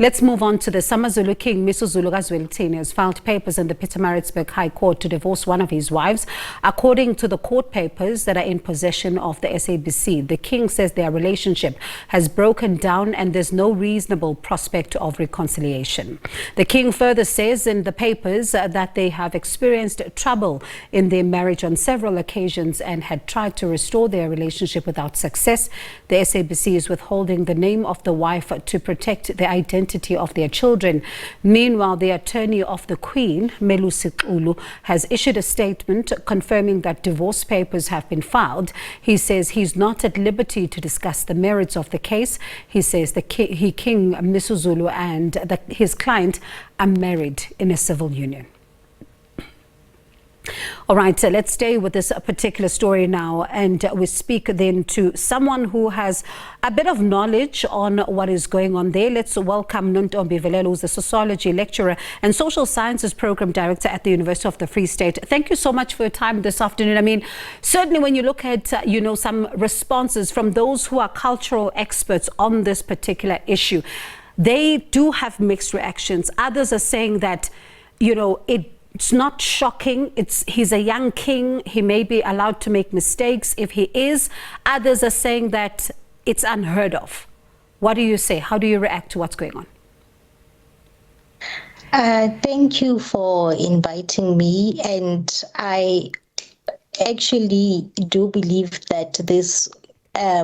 Let's move on to the AmaZulu King Misuzulu KaZwelithini has filed papers in the Pietermaritzburg High Court to divorce one of his wives. According to the court papers that are in possession of the SABC, the king says their relationship has broken down and there's no reasonable prospect of reconciliation. The king further says in the papers that they have experienced trouble in their marriage on several occasions and had tried to restore their relationship without success. The SABC is withholding the name of the wife to protect the identity of their children. Meanwhile, the attorney of the Queen, Melusi, has issued a statement confirming that divorce papers have been filed. He says he's not at liberty to discuss the merits of the case. He says King Misuzulu and his client are married in a civil union. All right, so let's stay with this particular story now, and we speak then to someone who has a bit of knowledge on what is going on there. Let's welcome Nontombi Velelo, who's a sociology lecturer and social sciences program director at the University of the Free State. Thank you so much for your time this afternoon. I mean, certainly when you look at, some responses from those who are cultural experts on this particular issue, they do have mixed reactions. Others are saying that, it's not shocking. He's a young king. He may be allowed to make mistakes if he is. Others are saying that it's unheard of. What do you say? How do you react to what's going on? Thank you for inviting me. And I actually do believe that this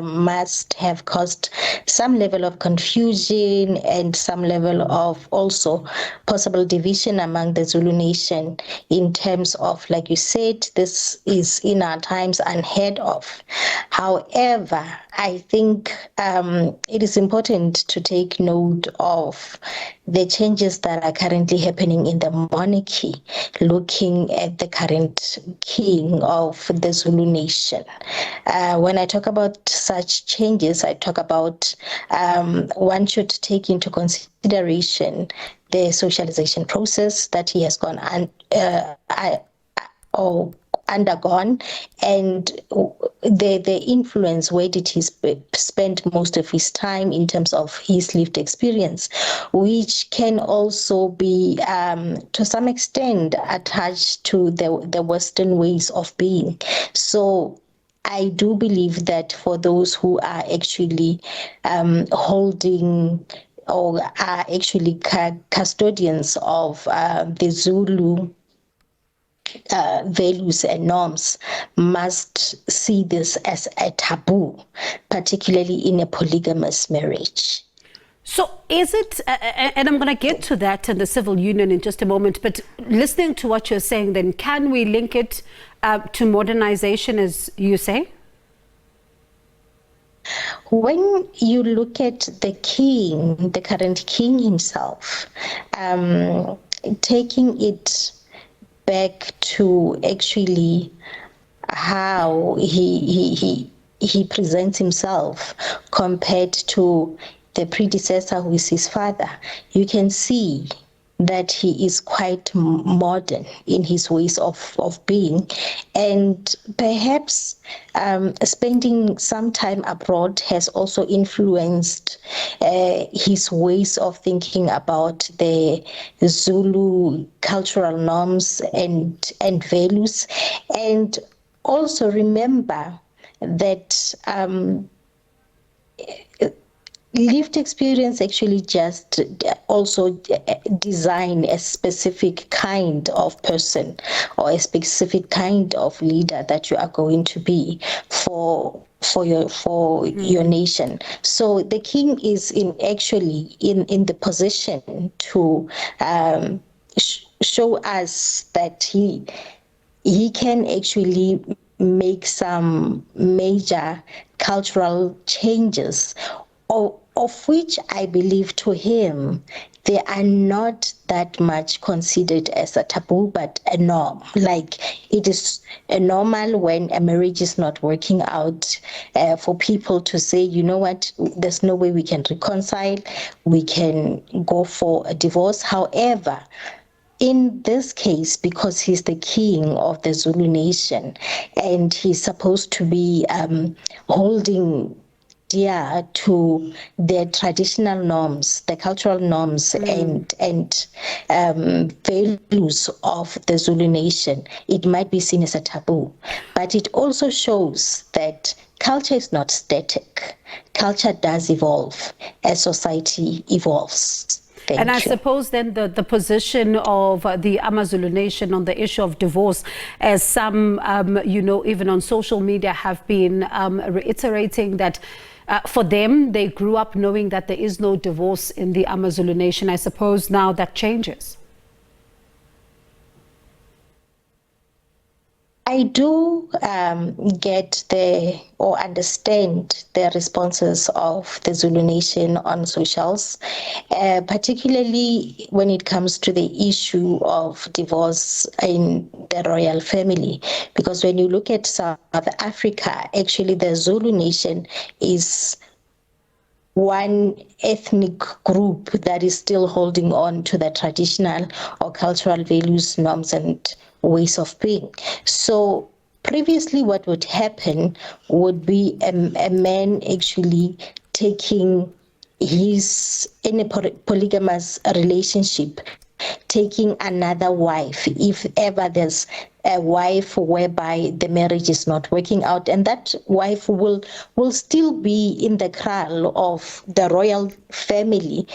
must have caused some level of confusion and some level of also possible division among the Zulu nation in terms of, like you said, this is in our times unheard of. However, I think it is important to take note of the changes that are currently happening in the monarchy, looking at the current king of the Zulu nation. When I talk about such changes, I talk about one should take into consideration the socialization process that he has undergone, and the influence. Where did he spend most of his time in terms of his lived experience, which can also be to some extent attached to the Western ways of being. So I do believe that for those who are actually holding or are actually custodians of the Zulu values and norms, must see this as a taboo, particularly in a polygamous marriage. So is it, and I'm going to get to that in the civil union in just a moment, but listening to what you're saying, then can we link it to modernization, as you say? When you look at the king, the current king himself, taking it back to actually how he presents himself compared to the predecessor, who is his father, you can see that he is quite modern in his ways of being. And perhaps spending some time abroad has also influenced his ways of thinking about the Zulu cultural norms and values. And also remember that lived experience actually just also design a specific kind of person or a specific kind of leader that you are going to be for your nation. So the king is in the position to show us that he can actually make some major cultural changes, of which I believe to him they are not that much considered as a taboo, but a norm. Like, it is a normal when a marriage is not working out for people to say, you know what, there's no way we can reconcile, we can go for a divorce. However, in this case, because he's the king of the Zulu nation and he's supposed to be holding adhere to the traditional norms, the cultural norms and values of the Zulu nation, it might be seen as a taboo. But it also shows that culture is not static. Culture does evolve as society evolves. And I suppose then the position of the AmaZulu nation on the issue of divorce, as some, even on social media have been reiterating that for them, they grew up knowing that there is no divorce in the AmaZulu nation. I suppose now that changes. I do get or understand the responses of the Zulu Nation on socials, particularly when it comes to the issue of divorce in the royal family. Because when you look at South Africa, actually the Zulu Nation is one ethnic group that is still holding on to the traditional or cultural values, norms, and ways of being. So previously what would happen would be a man actually taking in a polygamous relationship, taking another wife, if ever there's a wife whereby the marriage is not working out, and that wife will still be in the kraal of the royal family,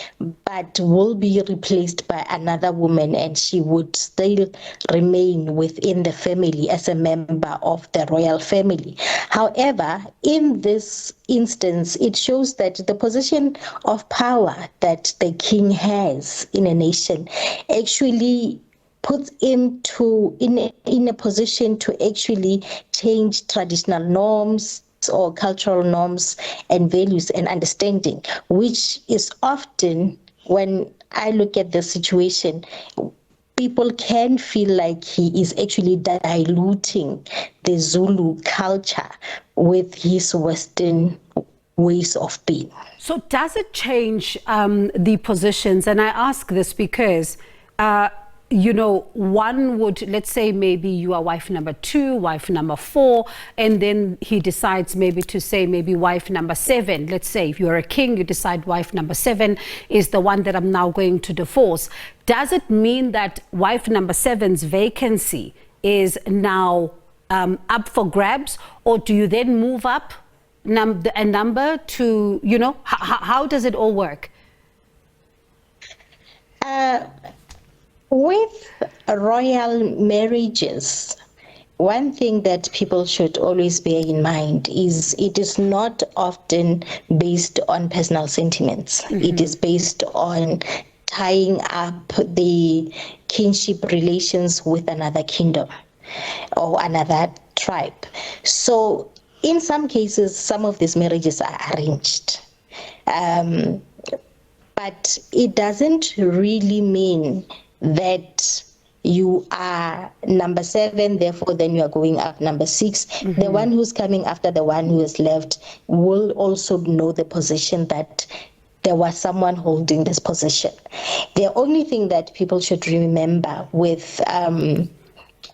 but will be replaced by another woman, and she would still remain within the family as a member of the royal family. However, in this instance, it shows that the position of power that the king has in a nation actually puts him in a position to actually change traditional norms or cultural norms and values and understanding, which is often, when I look at the situation, people can feel like he is actually diluting the Zulu culture with his Western ways of being. So does it change the positions? And I ask this because one would, let's say maybe you are wife number 2, wife number 4, and then he decides maybe to say maybe wife number 7. Let's say if you're a king, you decide wife number 7 is the one that I'm now going to divorce. Does it mean that wife number 7's vacancy is now up for grabs, or do you then move up a number to, how does it all work? With royal marriages, one thing that people should always bear in mind is it is not often based on personal sentiments. Mm-hmm. It is based on tying up the kinship relations with another kingdom or another tribe. So in some cases, some of these marriages are arranged. But it doesn't really mean that you are number 7, therefore then you are going up number 6. Mm-hmm. The one who's coming after the one who is left will also know the position that there was someone holding this position. The only thing that people should remember with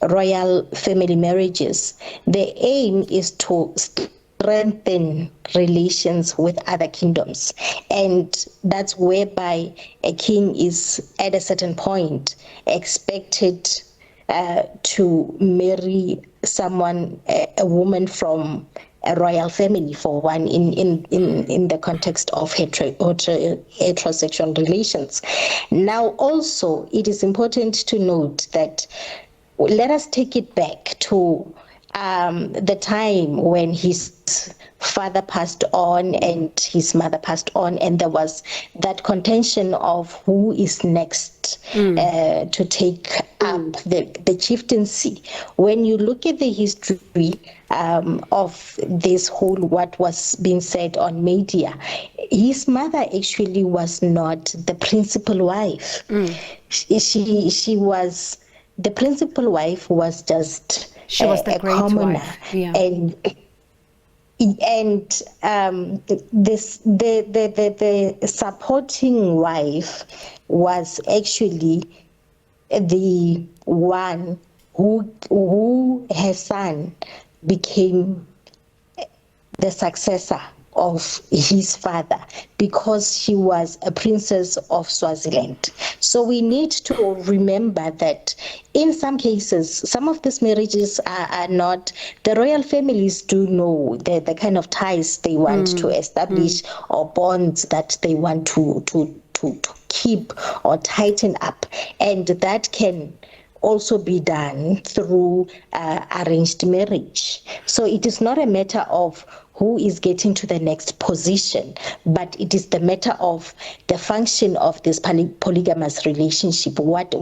royal family marriages, the aim is to strengthen relations with other kingdoms, and that's whereby a king is at a certain point expected to marry someone, a woman from a royal family, for one, in the context of heterosexual relations. Now also it is important to note that, let us take it back to the time when his father passed on and his mother passed on, and there was that contention of who is next to take up the chieftaincy. When you look at the history of this whole, what was being said on media, his mother actually was not the principal wife. She was, the principal wife was just she was the great commoner. wife. Yeah. And the supporting wife was actually the one who her son became the successor of his father because she was a princess of Swaziland. So we need to remember that in some cases, some of these marriages are not, the royal families do know the kind of ties they want to establish or bonds that they want to keep or tighten up. And that can also be done through arranged marriage. So it is not a matter of who is getting to the next position, but it is the matter of the function of this polygamous relationship. What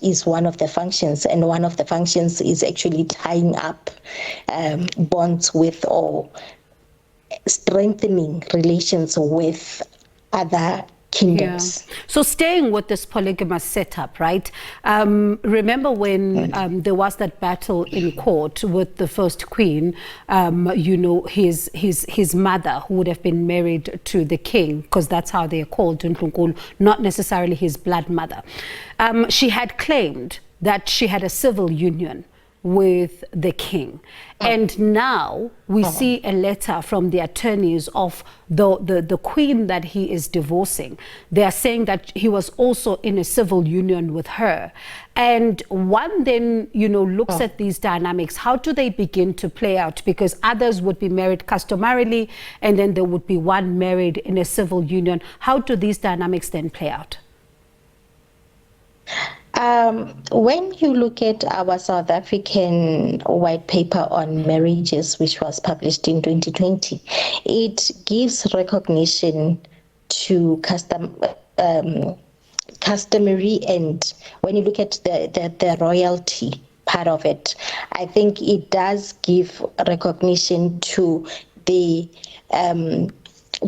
is one of the functions? And one of the functions is actually tying up bonds with or strengthening relations with other kingdoms. Yeah. So staying with this polygamous setup, right? Remember when there was that battle in court with the first queen, you know, his mother, who would have been married to the king, because that's how they are called, not necessarily his blood mother. She had claimed that she had a civil union with the king. And now we see a letter from the attorneys of the queen that he is divorcing. They are saying that he was also in a civil union with her. And one then, you know, looks at these dynamics. How do they begin to play out? Because others would be married customarily, and then there would be one married in a civil union. How do these dynamics then play out? When you look at our South African white paper on marriages, which was published in 2020, it gives recognition to customary, and when you look at the royalty part of it, I think it does give recognition to the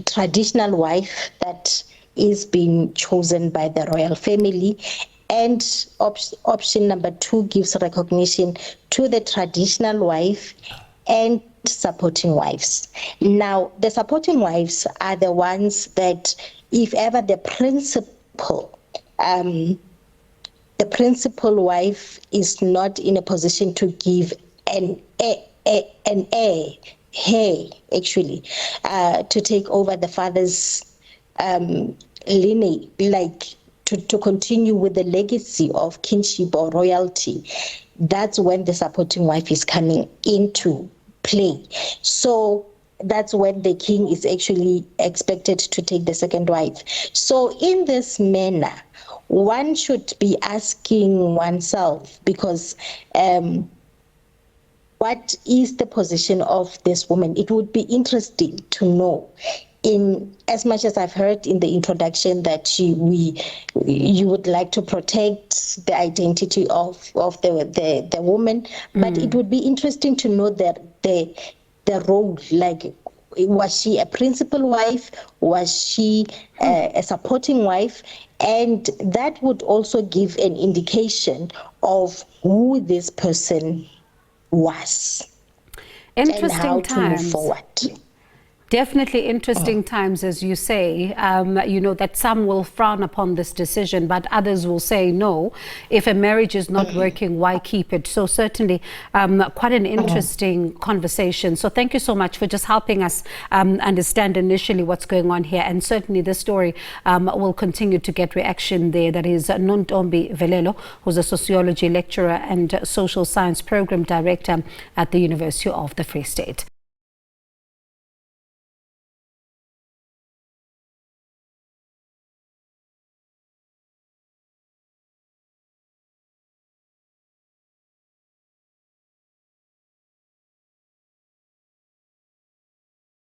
traditional wife that is being chosen by the royal family. And option number 2 gives recognition to the traditional wife and supporting wives. Now, the supporting wives are the ones that, if ever the principal wife is not in a position to give an heir, actually, to take over the father's lineage, like to continue with the legacy of kinship or royalty, that's when the supporting wife is coming into play. So that's when the king is actually expected to take the second wife. So in this manner, one should be asking oneself, because what is the position of this woman? It would be interesting to know. In as much as I've heard in the introduction that you would like to protect the identity of the woman, but it would be interesting to know that the role, like, was she a principal wife? Was she a supporting wife? And that would also give an indication of who this person was and how to move forward. Definitely interesting times, as you say, you know, that some will frown upon this decision, but others will say, no, if a marriage is not working, why keep it? So certainly quite an interesting conversation. So thank you so much for just helping us understand initially what's going on here. And certainly this story will continue to get reaction there. That is Nontombi Velelo, who's a sociology lecturer and social science program director at the University of the Free State.